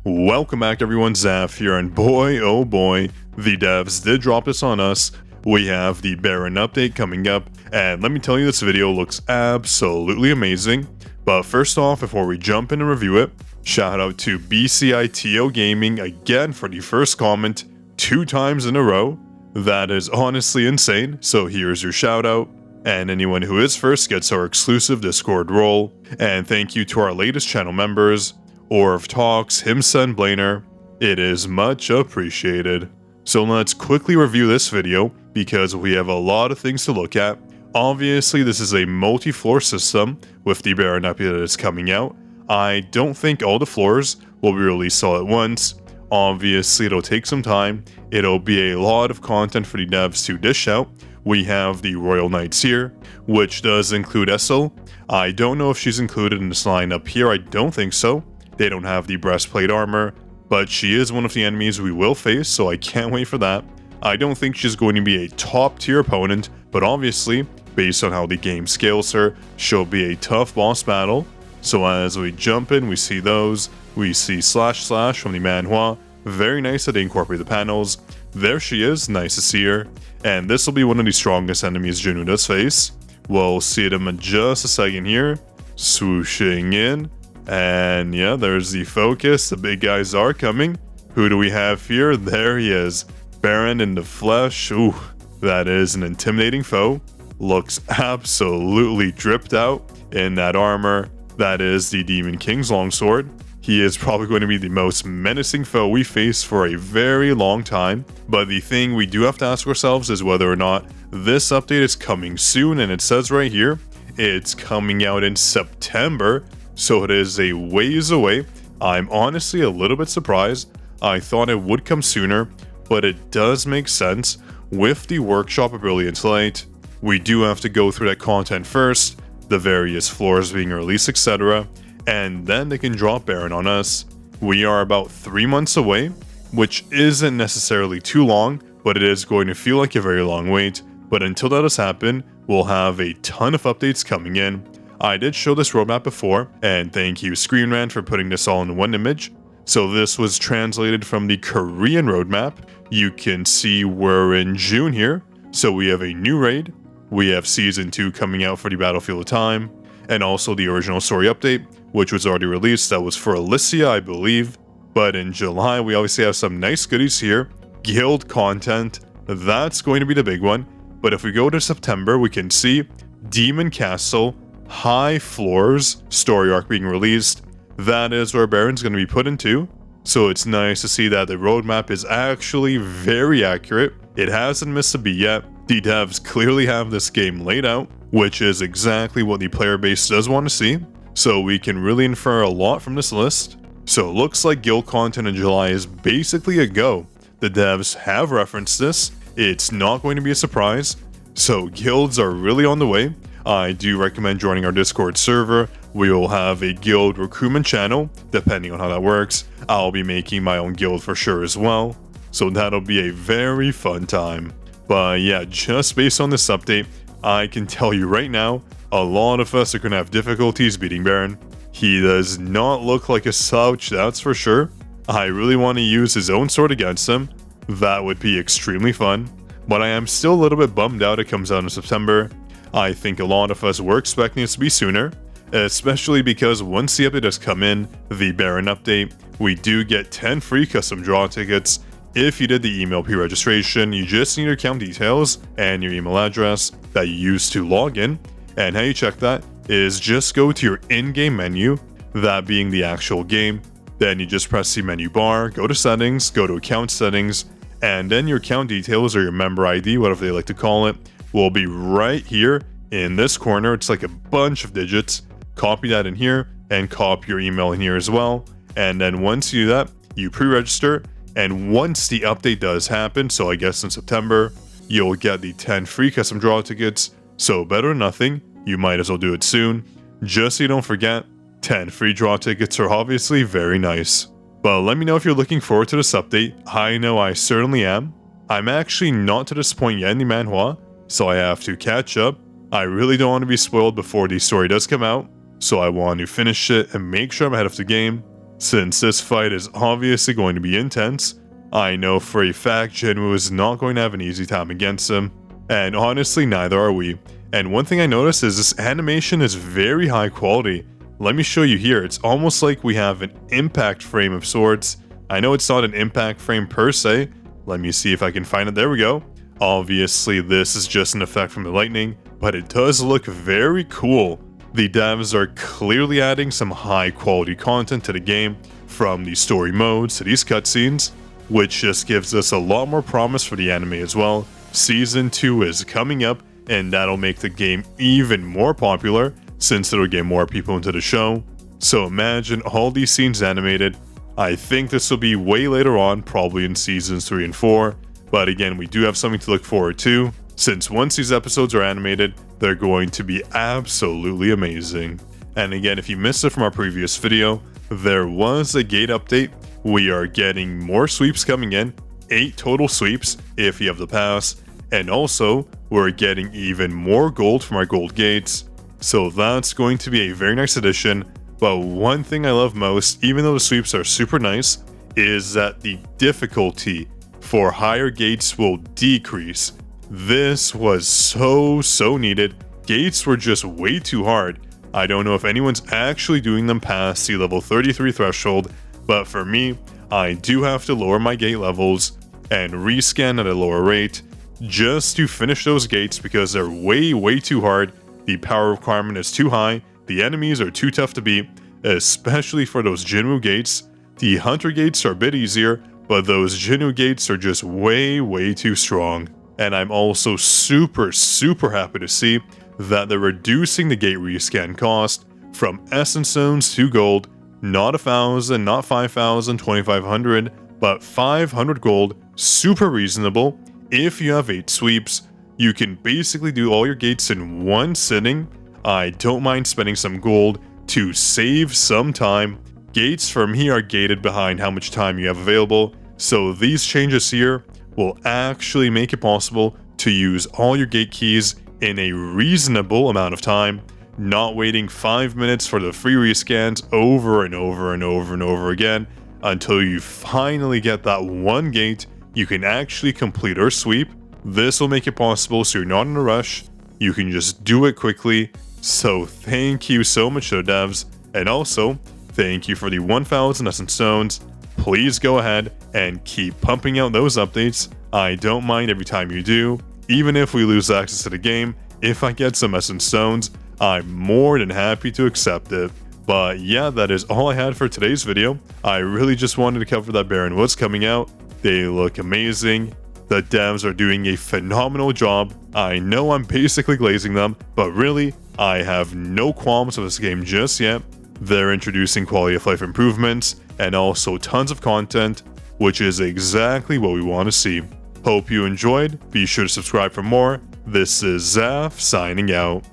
Welcome back everyone, Zaf here, and boy oh boy, the devs did drop this on us. We have the BARAN update coming up, and let me tell you, this video looks absolutely amazing. But first off, before we jump in and review it, shout out to BCITO Gaming again for the first comment 2 times in a row. That is honestly insane, so here's your shout out. And anyone who is first gets our exclusive Discord role. And thank you to our latest channel members, Orv Talks, Himsa, and Blainer. It is much appreciated. So let's quickly review this video because we have a lot of things to look at. Obviously, this is a multi-floor system with the BARAN update that is coming out. I don't think all the floors will be released all at once. Obviously, it'll take some time. It'll be a lot of content for the devs to dish out. We have the Royal Knights here, which does include Essel. I don't know if she's included in this lineup here. I don't think so. They don't have the breastplate armor, but she is one of the enemies we will face, so I can't wait for that. I don't think she's going to be a top tier opponent, but obviously, based on how the game scales her, she'll be a tough boss battle. So as we jump in, we see those. We see Slash from the manhwa. Very nice that they incorporate the panels. There she is, nice to see her. And this will be one of the strongest enemies Junu does face. We'll see them in just a second here. Swooshing in. And yeah, there's the focus. The big guys are coming. Who do we have here? There he is. BARAN in the flesh. Ooh, that is an intimidating foe. Looks absolutely dripped out in that armor. That is the Demon King's longsword. He is probably going to be the most menacing foe we face for a very long time. But the thing we do have to ask ourselves is whether or not this update is coming soon. And it says right here, it's coming out in September. So it is a ways away. I'm honestly a little bit surprised. I thought it would come sooner, but it does make sense. With the workshop of Brilliant Light, we do have to go through that content first, the various floors being released, etc. And then they can drop BARAN on us. We are about 3 months away, which isn't necessarily too long, but it is going to feel like a very long wait. But until that has happened, we'll have a ton of updates coming in. I did show this roadmap before, and thank you Screen Rant for putting this all in one image. So this was translated from the Korean roadmap. You can see we're in June here, so we have a new raid. We have Season 2 coming out for the Battlefield of Time, and also the original story update, which was already released. That was for Alicia, I believe. But in July, we obviously have some nice goodies here. Guild content, that's going to be the big one. But if we go to September, we can see Demon Castle, High Floors story arc being released. That is where BARAN's going to be put into. So it's nice to see that the roadmap is actually very accurate. It hasn't missed a beat yet. The devs clearly have this game laid out, which is exactly what the player base does want to see. So we can really infer a lot from this list. So it looks like guild content in July is basically a go. The devs have referenced this. It's not going to be a surprise. So guilds are really on the way. I do recommend joining our Discord server. We will have a guild recruitment channel, depending on how that works. I'll be making my own guild for sure as well. So that'll be a very fun time. But yeah, just based on this update, I can tell you right now, a lot of us are going to have difficulties beating BARAN. He does not look like a slouch, that's for sure. I really want to use his own sword against him. That would be extremely fun. But I am still a little bit bummed out it comes out in September. I think a lot of us were expecting it to be sooner, especially because once the update has come in, the BARAN update, we do get 10 free custom draw tickets. If you did the email pre-registration, you just need your account details and your email address that you used to log in. And how you check that is just go to your in-game menu, that being the actual game. Then you just press the menu bar, go to settings, go to account settings, and then your account details or your member ID, whatever they like to call it, will be right here in this corner. It's like a bunch of digits. Copy that in here and copy your email in here as well. And then once you do that, you pre-register. And once the update does happen, so I guess in September, you'll get the 10 free custom draw tickets. So better than nothing, you might as well do it soon. Just so you don't forget, 10 free draw tickets are obviously very nice. But let me know if you're looking forward to this update. I know I certainly am. I'm actually not to this point yet in the manhwa, so I have to catch up. I really don't want to be spoiled before the story does come out, so I want to finish it and make sure I'm ahead of the game. since this fight is obviously going to be intense. I know for a fact Jinwoo is not going to have an easy time against him, and honestly neither are we. And one thing I noticed is this animation is very high quality. Let me show you here. It's almost like we have an impact frame of sorts. I know it's not an impact frame per se. Let me see if I can find it. There we go. Obviously this is just an effect from the lightning, but it does look very cool. The devs are clearly adding some high quality content to the game, from the story modes to these cutscenes, which just gives us a lot more promise for the anime as well. Season 2 is coming up, and that'll make the game even more popular since it'll get more people into the show. So imagine all these scenes animated. I think this will be way later on, probably in seasons 3 and 4, but again, we do have something to look forward to, since once these episodes are animated, they're going to be absolutely amazing. And again, if you missed it from our previous video, there was a gate update. We are getting more sweeps coming in, 8 total sweeps if you have the pass, and also we're getting even more gold from our gold gates. So that's going to be a very nice addition. But one thing I love most, even though the sweeps are super nice, is that the difficulty for higher gates will decrease. This was so needed. Gates were just way too hard. I don't know if anyone's actually doing them past the level 33 threshold, but for me, I do have to lower my gate levels and rescan at a lower rate just to finish those gates because they're way too hard. The power requirement is too high, the enemies are too tough to beat, especially for those Jinwoo gates. The Hunter gates are a bit easier, but those Jinwoo gates are just way too strong. And I'm also super happy to see that they're reducing the gate rescan cost from essence stones to gold. Not 1,000, not 5,000, 2,500, but 500 gold. Super reasonable. If you have 8 sweeps, you can basically do all your gates in one sitting. I don't mind spending some gold to save some time. Gates from here are gated behind how much time you have available, so these changes here will actually make it possible to use all your gate keys in a reasonable amount of time, not waiting 5 minutes for the free rescans over and over again until you finally get that one gate you can actually complete or sweep. This will make it possible so you're not in a rush, you can just do it quickly. So thank you so much to the devs, and also thank you for the 1,000 essence stones. Please go ahead and keep pumping out those updates. I don't mind every time you do. Even if we lose access to the game, if I get some essence stones, I'm more than happy to accept it. But yeah, that is all I had for today's video. I really just wanted to cover that BARAN what's coming out. They look amazing. The devs are doing a phenomenal job. I know I'm basically glazing them, but really, I have no qualms with this game just yet. They're introducing quality of life improvements and also tons of content, which is exactly what we want to see. Hope you enjoyed. Be sure to subscribe for more. This is Zaf signing out.